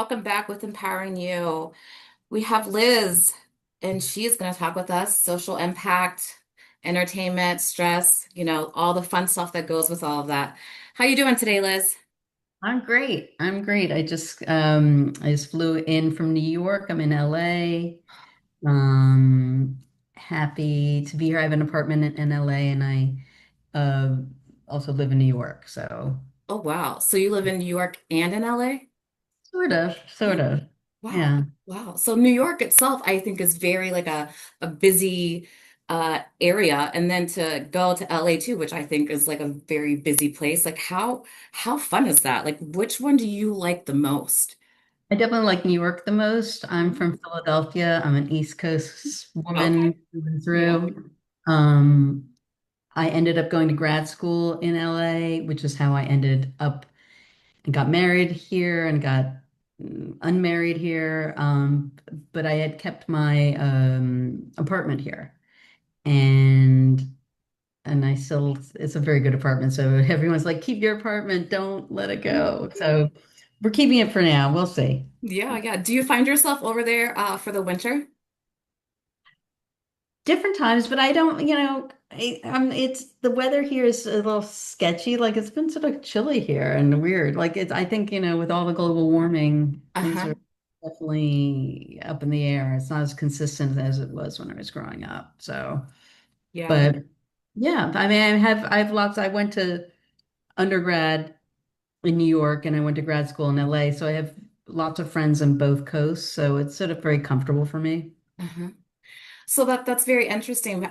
welcome back with Empowering You. We have Liz, and she's going to talk with us social impact, entertainment, stress, all the fun stuff that goes with all of that. How you doing today, Liz? I'm great. I'm great. I just flew in from New York. I'm in LA. Um Happy to be here. I have an apartment in LA and I uh also live in New York. So Oh, wow. So you live in New York and in LA? sort of, sort Oh, of. wow. Yeah. Wow. So New York itself, I think, is very like a busy area. And then to go to LA too, which I think is like a very busy place. Like how fun is that? Like which one do you like the most? I definitely like New York the most. I'm Mhm. from Philadelphia. I'm an East Coast Okay. woman through and Yeah. through. Um I ended up going to grad school in LA, which is how I ended up and got married here and got unmarried here. But I had kept my apartment here, and I still it's a very good apartment. So everyone's like, keep your apartment, don't let it go. So we're keeping it for now. We'll see. Yeah, yeah. Do you find yourself over there for the winter? Different times, but I don't, it's the weather here is a little sketchy. Like it's been sort of chilly here and weird. Like it's, I think, with all the global warming, things Uh-huh. are definitely up in the air. It's not as consistent as it was when I was growing up. So, Yeah. but yeah, I mean, I went to undergrad in New York and I went to grad school in LA. So I have lots of friends on both coasts. So it's sort of very comfortable for me. Uh-huh. So that's very interesting.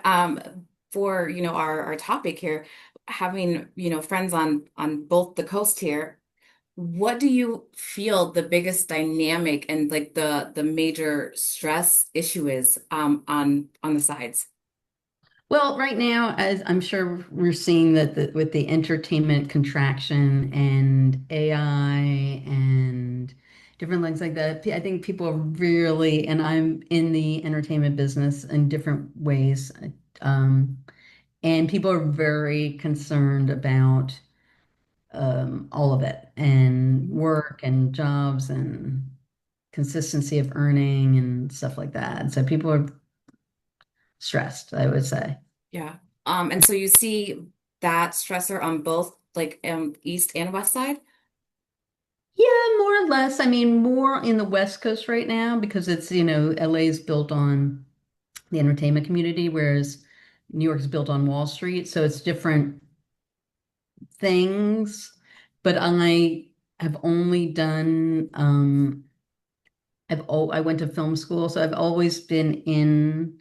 For our topic here, having friends on both the coast here. What do you feel the biggest dynamic and like the major stress issue is on the sides? Well, right now, as I'm sure we're seeing that with the entertainment contraction and AI and different things like that, I think people are really, and I'm in the entertainment business in different ways, um, and people are very concerned about all of it and work and jobs and consistency of earning and stuff like that. So people are stressed, I would say. Yeah. And so you see that stressor on both like east and west side? Yeah, more or less. I mean, more in the West Coast right now because it's, LA is built on the entertainment community, whereas New York is built on Wall Street. So it's different things. But I have only done, I went to film school, so I've always been in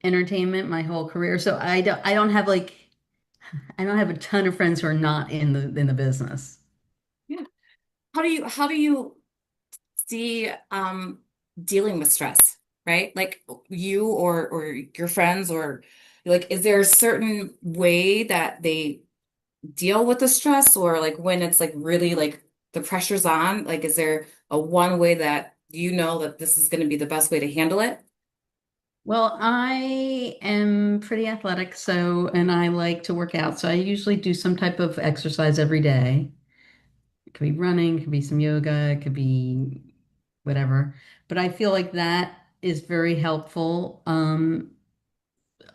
entertainment my whole career. So I don't have a ton of friends who are not in the business. Yeah. How do you see dealing with stress, right? Like you or your friends or like is there a certain way that they deal with the stress or like when it's like really like the pressure's on, like is there a one way that you know that this is going to be the best way to handle it? Well, I am pretty athletic, and I like to work out. So I usually do some type of exercise every day. It could be running, it could be some yoga, it could be whatever. But I feel like that is very helpful.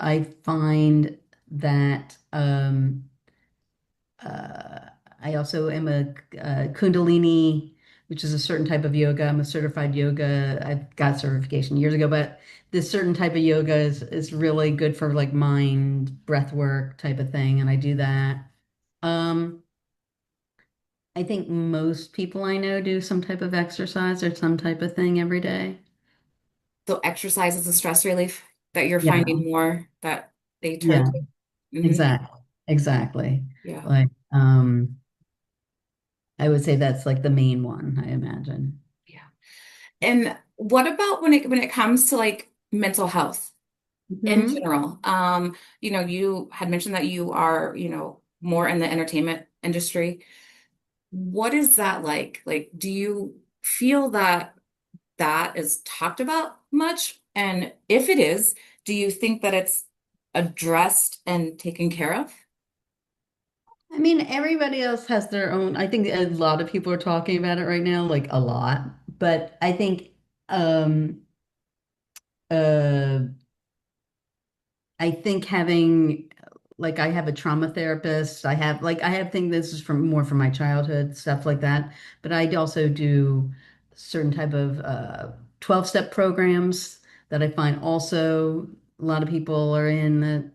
I find that uh, I also am a Kundalini, which is a certain type of yoga. I'm a certified yoga. I got certification years ago, but this certain type of yoga is really good for like mind, breath work type of thing, and I do that. Um, I think most people I know do some type of exercise or some type of thing every day. So exercise is a stress relief that you're Yeah, finding more that they turn yeah, to. Hmm. exactly, exactly. Yeah. Like, I would say that's like the main one, I imagine. Yeah. And what about when it comes to like mental health in Hmm. general? You had mentioned that you are, more in the entertainment industry. What is that like? Like, do you feel that that is talked about much? And if it is, do you think that it's addressed and taken care of? I mean, everybody else has their own. I think a lot of people are talking about it right now, like a lot. But I think um, uh, having like I have a trauma therapist. I have things this is from more from my childhood, stuff like that. But I also do certain type of 12-step programs that I find also a lot of people are in that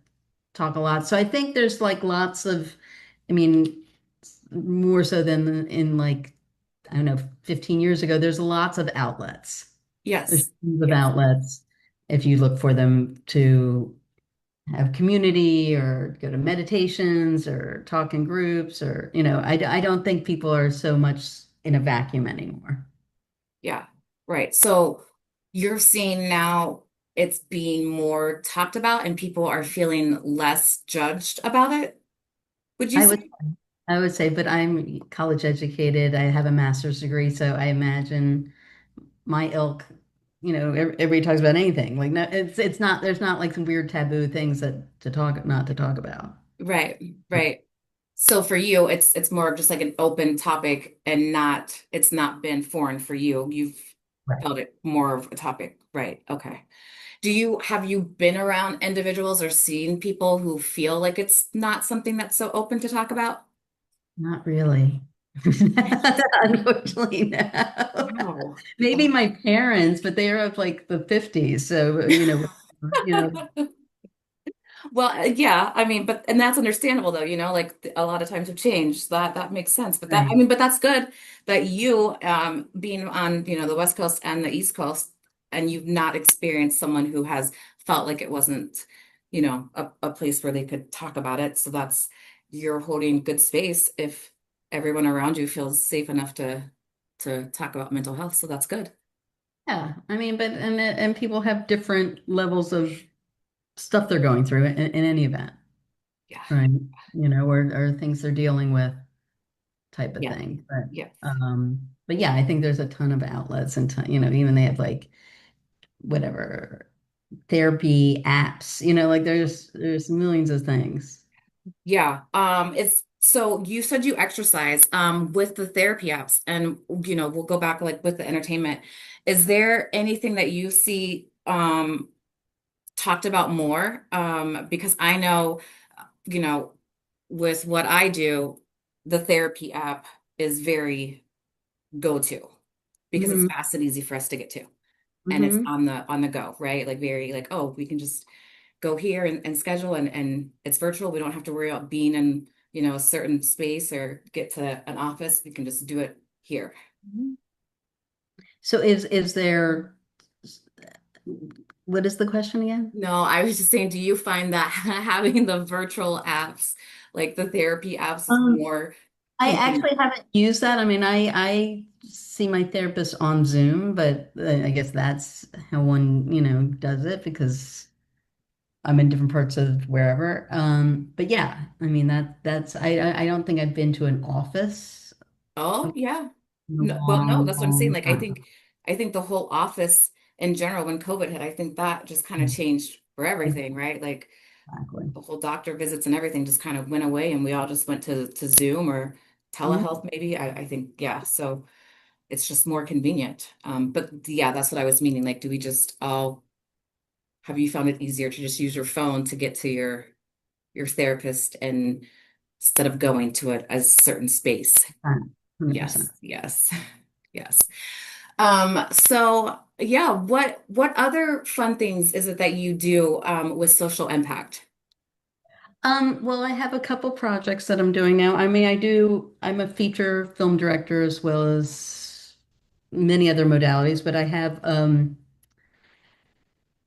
talk a lot. So I think there's like lots of, I mean, more so than in like, I don't know, 15 years ago, there's lots of outlets. There's Yes. tons of Yes. outlets if you look for them to have community or go to meditations or talk in groups or, I don't think people are so much in a vacuum anymore. Yeah. Right. So you're seeing now it's being more talked about and people are feeling less judged about it, would you I say? would I would say, but I'm college educated. I have a master's degree, so I imagine my ilk, everybody talks about anything. Like no, it's not there's not like some weird taboo things that to talk not to talk about. Right, right. So for you, it's more of just like an open topic and not it's not been foreign for you. You've Right. felt it more of a topic. Right. Okay. Do you have you been around individuals or seen people who feel like it's not something that's so open to talk about? Not really. Unfortunately, no. Wow. Maybe Oh. my parents, but they are of like the 50s. So, you know, Well, yeah, I mean, but and that's understandable though, like a lot of times have changed. That makes sense. But that I right. mean, but that's good that you being on, the West Coast and the East Coast and you've not experienced someone who has felt like it wasn't, a place where they could talk about it. So that's you're holding good space if everyone around you feels safe enough to talk about mental health. So that's good. Yeah. I mean, but and people have different levels of stuff they're going through in any event, Yeah. right? Or things they're dealing with type of Yeah. thing. Yeah. But yeah, I think there's a ton of outlets and even they have like whatever therapy apps, like there's millions of things. Yeah. It's so you said you exercise with the therapy apps and we'll go back like with the entertainment. Is there anything that you see talked about more? Because I know, you know, with what I do, the therapy app is very go-to because it's Hmm. fast and easy for us to get to. And it's Hmm. on the go, right? Like very like, oh, we can just go here and schedule and it's virtual. We don't have to worry about being in, a certain space or get to an office. We can just do it here. So is there what is the question again? No, I was just saying, do you find that having the virtual apps, like the therapy apps, is Um, more I convenient? actually haven't used that. I mean, I see my therapist on Zoom, but I guess that's how one, does it because I'm in different parts of wherever. But yeah, I mean that's I don't think I've been to an office Oh, in yeah. a No, well, no, long, that's what I'm saying. long Like, time. I think the whole office in general, when COVID hit, I think that just kind of changed for everything, right? Like Exactly. the whole doctor visits and everything just kind of went away, and we all just went to Zoom or Mhm. telehealth, maybe. I think, yeah. So it's just more convenient. But yeah, that's what I was meaning. Like, do we just all have you found it easier to just use your phone to get to your therapist and instead of going to a certain space? 100%. Yes, yes, yes. So yeah, what other fun things is it that you do with social impact? Well, I have a couple projects that I'm doing now. I mean, I'm a feature film director as well as many other modalities, but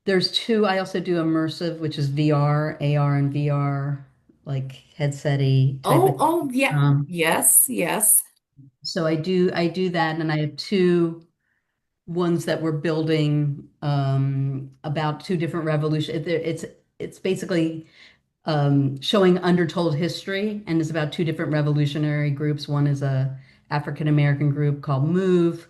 there's two. I also do immersive, which is VR, AR and VR, like headset-y type of Oh, thing. oh yeah. Yes, yes. So I do that, and I have two ones that we're building about two different revolutions. It's basically showing undertold history, and it's about two different revolutionary groups. One is a African American group called Move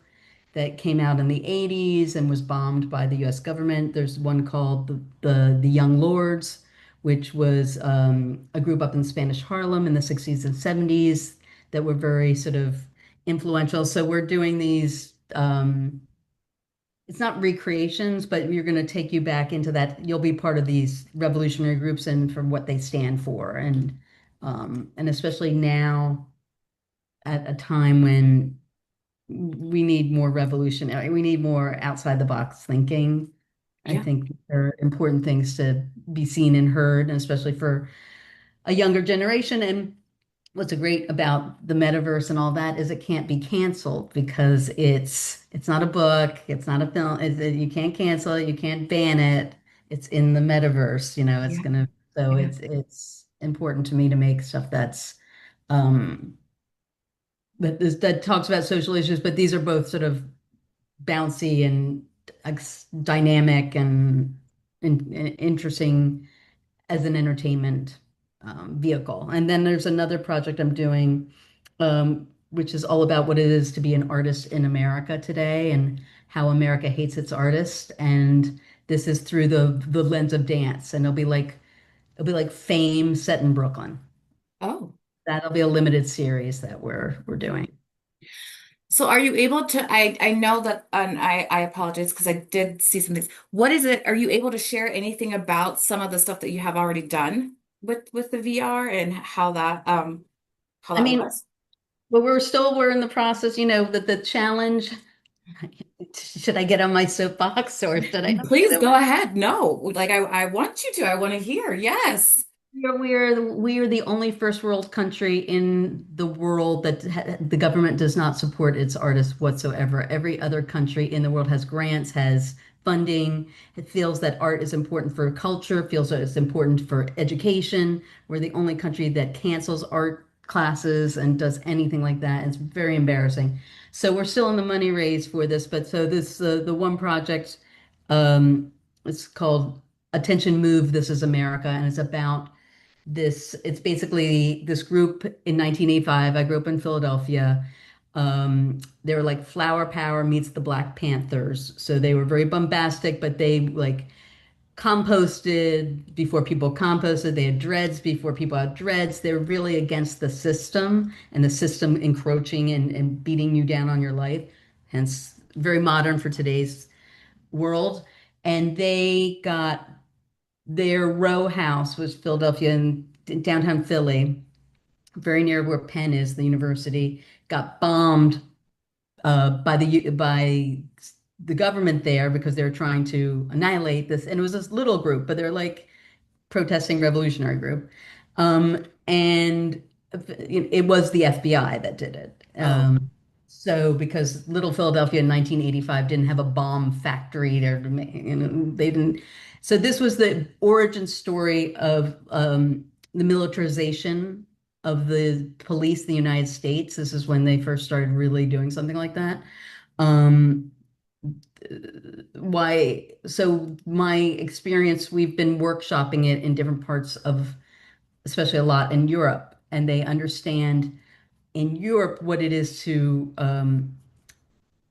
that came out in the 80s and was bombed by the US government. There's one called the Young Lords, which was a group up in Spanish Harlem in the 60s and 70s that were very sort of influential. So we're doing these. um, it's not recreations, but you're going to take you back into that. You'll be part of these revolutionary groups and for what they stand for, and especially now at a time when we need more revolutionary, we need more outside the box thinking. I Yeah. think there are important things to be seen and heard, and especially for a younger generation. And what's great about the metaverse and all that is it can't be canceled because it's not a book, it's not a film. You can't cancel it, you can't ban it. It's in the metaverse, it's Yeah. gonna, so Yeah. it's important to me to make stuff that's um that talks about social issues, but these are both sort of bouncy and dynamic and interesting as an entertainment vehicle. And then there's another project I'm doing, which is all about what it is to be an artist in America today and how America hates its artists. And this is through the lens of dance, and it'll be like Fame set in Brooklyn. Oh. That'll be a limited series that we're doing. So are you able to, I know that, and I apologize because I did see some things. What is it? Are you able to share anything about some of the stuff that you have already done with the VR and how I that mean, was? but we're in the process, that the challenge. Should I get on my soapbox or should I just Please get go ahead. No, like I want you to. I want to hear. Yes. we are the only first world country in the world that the government does not support its artists whatsoever. Every other country in the world has grants, has funding. It feels that art is important for culture, feels that it's important for education. We're the only country that cancels art classes and does anything like that. It's very embarrassing. So we're still in the money raise for this, but so this the one project, it's called Attention Move, This is America, and it's about it's basically this group in 1985. I grew up in Philadelphia. They were like Flower Power meets the Black Panthers. So they were very bombastic, but they like composted before people composted. They had dreads before people had dreads. They're really against the system and the system encroaching and beating you down on your life. Hence, very modern for today's world. And they got their row house was Philadelphia in downtown Philly, very near where Penn is, the university, got bombed by the government there because they were trying to annihilate this. And it was this little group, but they're like protesting revolutionary group. And it was the FBI that did it. Oh, So because Little Philadelphia in 1985 didn't have a bomb factory there, they didn't. So this was the origin story of the militarization of the police, the United States. This is when they first started really doing something like that. Um, why? So my experience, we've been workshopping it in different parts of, especially a lot in Europe, and they understand in Europe what it is to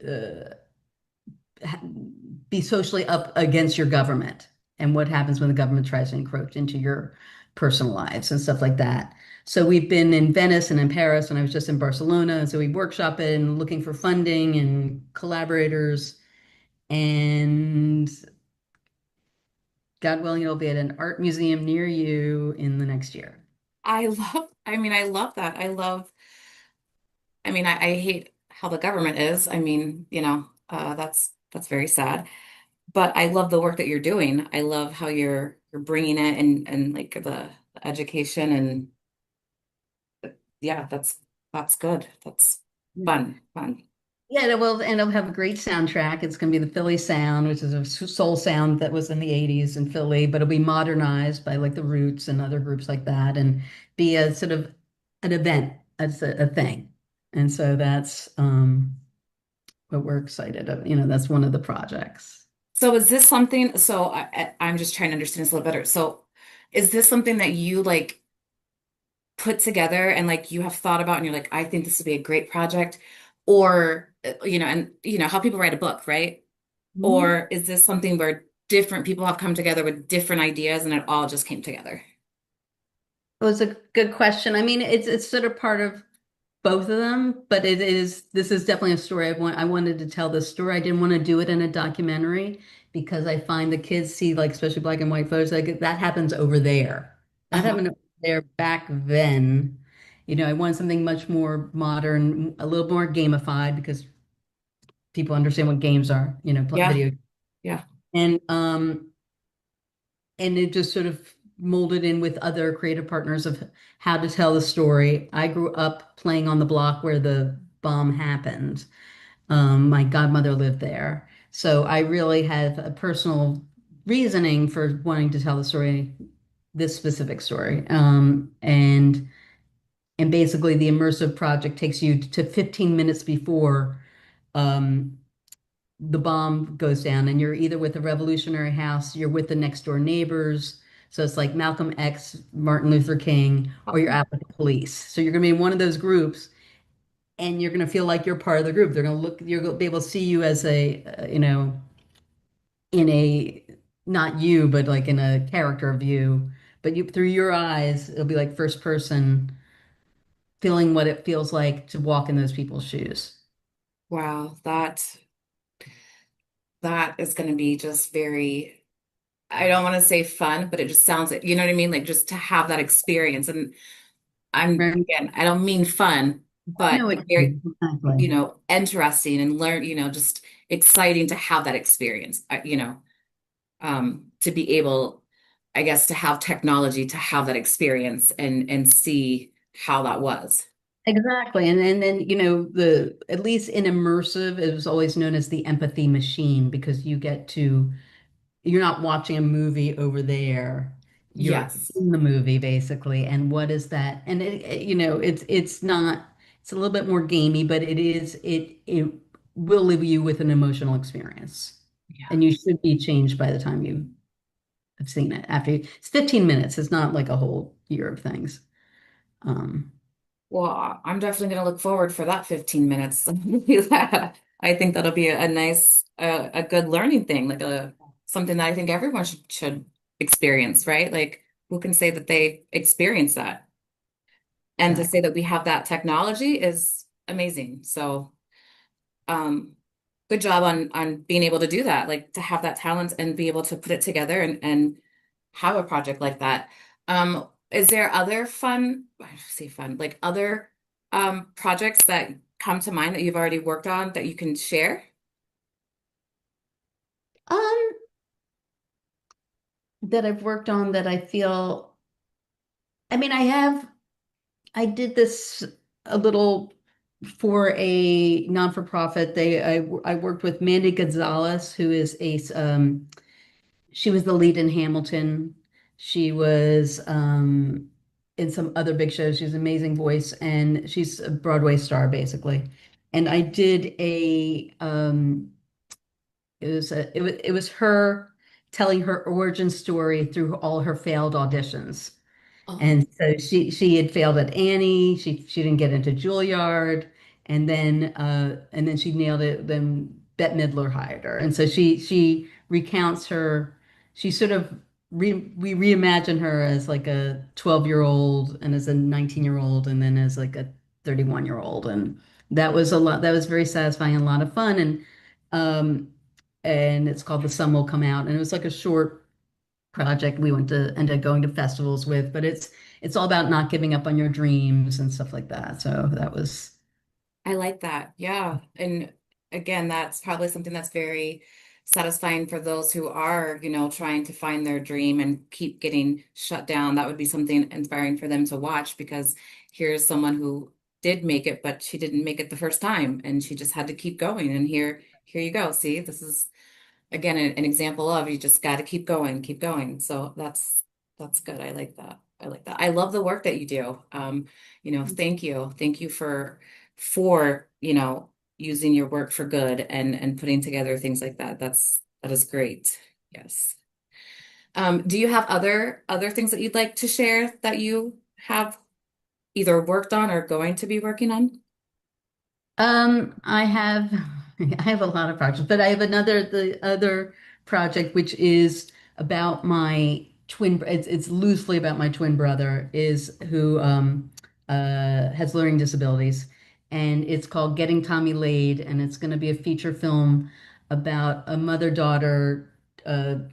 uh, be socially up against your government and what happens when the government tries to encroach into your personal lives and stuff like that. So we've been in Venice and in Paris, and I was just in Barcelona. And so we workshop it and looking for funding and collaborators. And God willing, it'll be at an art museum near you in the next year. I love that. I hate how the government is. That's very sad. But I love the work that you're doing. I love how you're bringing it and like the education and yeah, that's good. That's fun, fun. Yeah, and it'll have a great soundtrack. It's going to be the Philly Sound, which is a soul sound that was in the 80s in Philly, but it'll be modernized by like the Roots and other groups like that and be a sort of an event, as a thing. And so that's what we're excited of. That's one of the projects. So is this something, so I'm just trying to understand this a little better. So is this something that you like put together and like you have thought about and you're like, I think this would be a great project? Or, and how people write a book, right? Mhm. Or is this something where different people have come together with different ideas and it all just came together? It was a good question. I mean, it's sort of part of both of them, but this is definitely a story I wanted to tell this story. I didn't want to do it in a documentary because I find the kids see, like, especially black and white photos, like that happens over there. That Uh-huh. happened over there back then. I wanted something much more modern, a little more gamified because people understand what games are, Yeah. video. Yeah. And and it just sort of molded in with other creative partners of how to tell the story. I grew up playing on the block where the bomb happened. My godmother lived there. So I really have a personal reasoning for wanting to tell the story, this specific story. And basically the immersive project takes you to 15 minutes before um, the bomb goes down, and you're either with the Revolutionary House, you're with the next door neighbors. So it's like Malcolm X, Martin Luther King, or you're out with the police. So you're going to be in one of those groups, and you're going to feel like you're part of the group. They're going to look, you're going to be able to see you as in a, not you, but like in a character view. But you, through your eyes, it'll be like first person, feeling what it feels like to walk in those people's shoes. Wow, that is going to be just very, I don't want to say fun, but it just sounds like, you know what I mean? Like just to have that experience. And Right? again, I don't mean fun, but No, very, exactly. interesting and learn, just exciting to have that experience, to be able, I guess, to have technology to have that experience and see how that was. Exactly. And then, the at least in immersive, it was always known as the empathy machine because you're not watching a movie over there. You're Yes. in the movie basically. And what is that? And it's not, it's a little bit more gamey, but it will leave you with an emotional experience. Yeah. And you should be changed by the time you have seen it. It's 15 minutes. It's not like a whole year of things. Um, Well, I'm definitely going to look forward for that 15 minutes. I think that'll be a nice, a good learning thing, like something that I think everyone should experience, right? Like, who can say that they experience that? And to say exactly. that we have that technology is amazing. So, um, good job on being able to do that, like to have that talent and be able to put it together and have a project like that. Is there other fun, I say fun, like other projects that come to mind that you've already worked on that you can share? Um, that I've worked on that I feel, I mean, I did this a little for a non-for-profit. I worked with Mandy Gonzalez, who is she was the lead in Hamilton. She was in some other big shows. She has an amazing voice, and she's a Broadway star, basically. And I did it was her telling her origin story through all her failed auditions. Oh, And so she had failed at Annie. She didn't get into Juilliard, and then she nailed it. Then Bette Midler hired her, and so she recounts her. She sort of we reimagine her as like a 12-year-old and as a 19-year-old and then as like a 31-year-old, and that was a lot. That was very satisfying and a lot of fun, um and it's called The Sun Will Come Out, and it was like a short project we went to end up going to festivals with, but it's all about not giving up on your dreams and stuff like that. So that was I like that. Yeah. And again, that's probably something that's very satisfying for those who are, trying to find their dream and keep getting shut down. That would be something inspiring for them to watch because here's someone who did make it, but she didn't make it the first time and she just had to keep going. And here you go. See, this is again an example of you just got to keep going, keep going. So that's good. I like that. I like that. I love the work that you do. Thank you for using your work for good and putting together things like that. That is great. Yes. Do you have other things that you'd like to share that you have either worked on or going to be working on? I have I have a lot of projects, but I have the other project which is about my twin. It's loosely about my twin brother is who has learning disabilities, and it's called Getting Tommy Laid, and it's going to be a feature film about a mother-daughter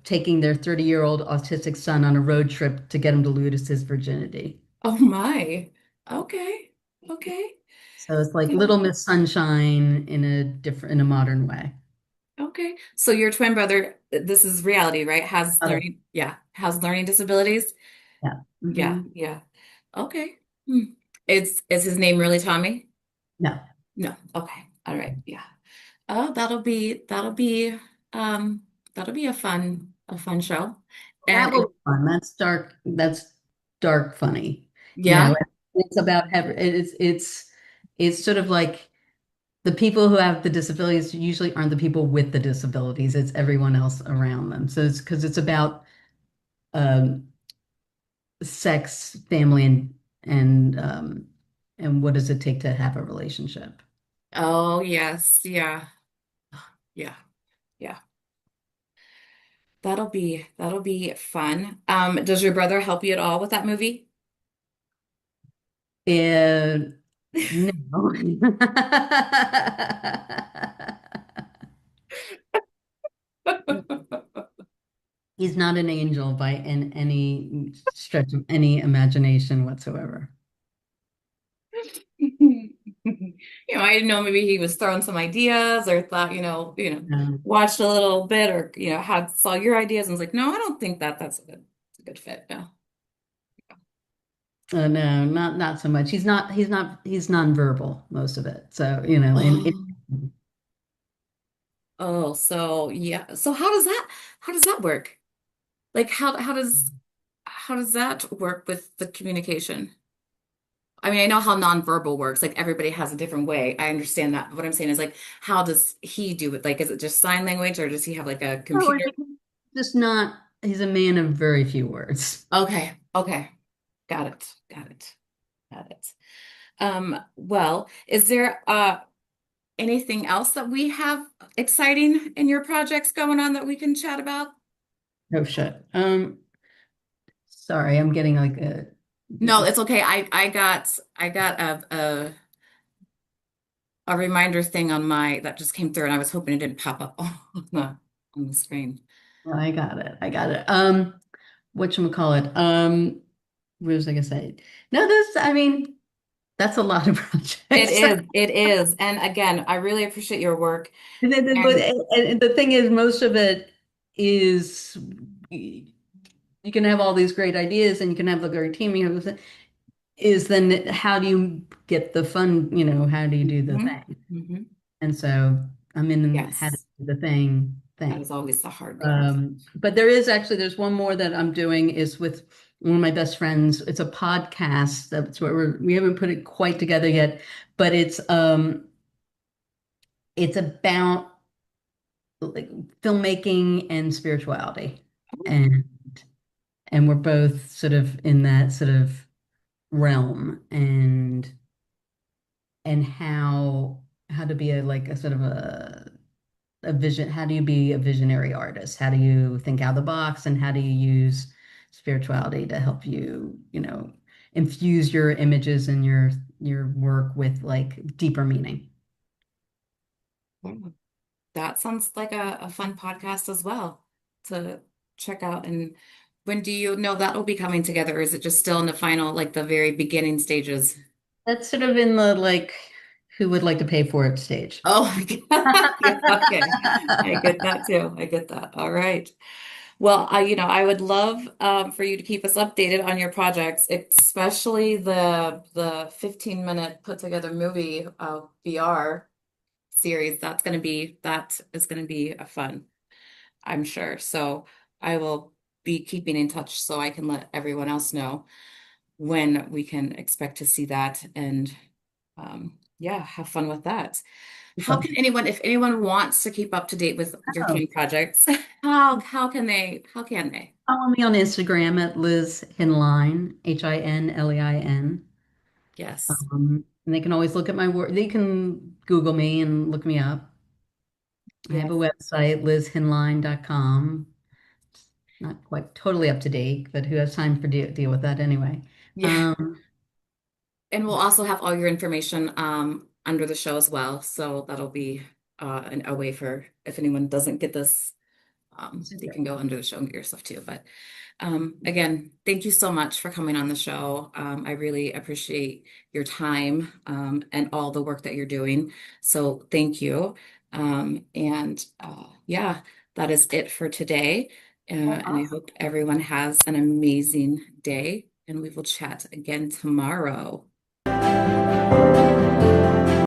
taking their 30-year-old autistic son on a road trip to get him to lose his virginity. Oh my. Okay. Okay. So it's like Okay. Little Miss Sunshine in a modern way. Okay. So your twin brother, this is reality, right? Other, Has learning disabilities. yeah. Yeah, Hmm. yeah. Okay. Hmm. Is his name really Tommy? No. No. Okay. All right. Yeah. Oh, um that'll be a fun show. That And will be fun. That's dark funny. You yeah. know, it's about it's sort of like the people who have the disabilities usually aren't the people with the disabilities. It's everyone else around them. So it's because it's about um, sex, family, and what does it take to have a relationship. Oh, yes. Yeah. Yeah. Yeah. That'll be fun. Does your brother help you at all with that movie? And no. He's not an angel by in any stretch of any imagination whatsoever. I didn't know maybe he was throwing some ideas or thought, Um, watched a little bit or, had saw your ideas and was like, no, I don't think that's a good fit. No. no, not so much. He's nonverbal most of it. So, Oh, oh, so yeah. So how does that work? Like how does that work with the communication? I mean, I know how nonverbal works. Like everybody has a different way. I understand that. But what I'm saying is like, how does he do it? Like, is it just sign language or does he have like a oh, computer? just not, he's a man of very few words. Okay. Okay. Got it. Got it. Got it. Well, is there anything else that we have exciting in your projects going on that we can chat about? Oh shit. Sorry, I'm getting like a No, it's okay. I got a reminder thing on my that just came through and I was hoping it didn't pop up on the screen. I got it. I got it. Whatchamacallit? What was I gonna say? No, I mean, that's a lot of It projects. is, it is. And again, I really appreciate your work. But And and the thing is, most of it is you can have all these great ideas and you can have the great team. Is then how do you get the fun? How do you do the Mhm, thing? mhm. And so I'm in how to Yes, do the thing. that is always the hard part. But there's one more that I'm doing is with one of my best friends. It's a podcast. That's what we haven't put it quite together yet, but it's about like filmmaking and spirituality. And and we're both sort of in that sort of realm and how to be a sort of a vision, how do you be a visionary artist? How do you think out of the box and how do you use spirituality to help you, infuse your images and your work with like deeper meaning? Yeah. That sounds like a fun podcast as well to check out. And when do you know that will be coming together? Or is it just still in the final, like the very beginning stages? That's sort of in the like who would like to pay for it stage. Oh my God. Yeah, okay. I get that too. I get that. All right. Well, I would love for you to keep us updated on your projects, especially the 15-minute put together movie VR series. That is gonna be a fun, I'm sure. So I will be keeping in touch so I can let everyone else know when we can expect to see that and yeah, have fun with that. How can anyone, if anyone wants to keep up to date with your Oh, team projects, how can they? follow me on Instagram at Liz Hinlein, Hinlein. Yes. And they can always look at my work. They can Google me and look me up. I have a Yes. website, lizhinline.com. Not quite totally up to date, but who has time for deal with that anyway? Yeah. Um, And we'll also have all your information under the show as well. So that'll be a way for if anyone doesn't get this, you Super. can go under the show and get your stuff too. But again, thank you so much for coming on the show. I really appreciate your time and all the work that you're doing. So thank you. And yeah, that is it for today. Oh, And I hope everyone has an amazing day, and we will chat again tomorrow.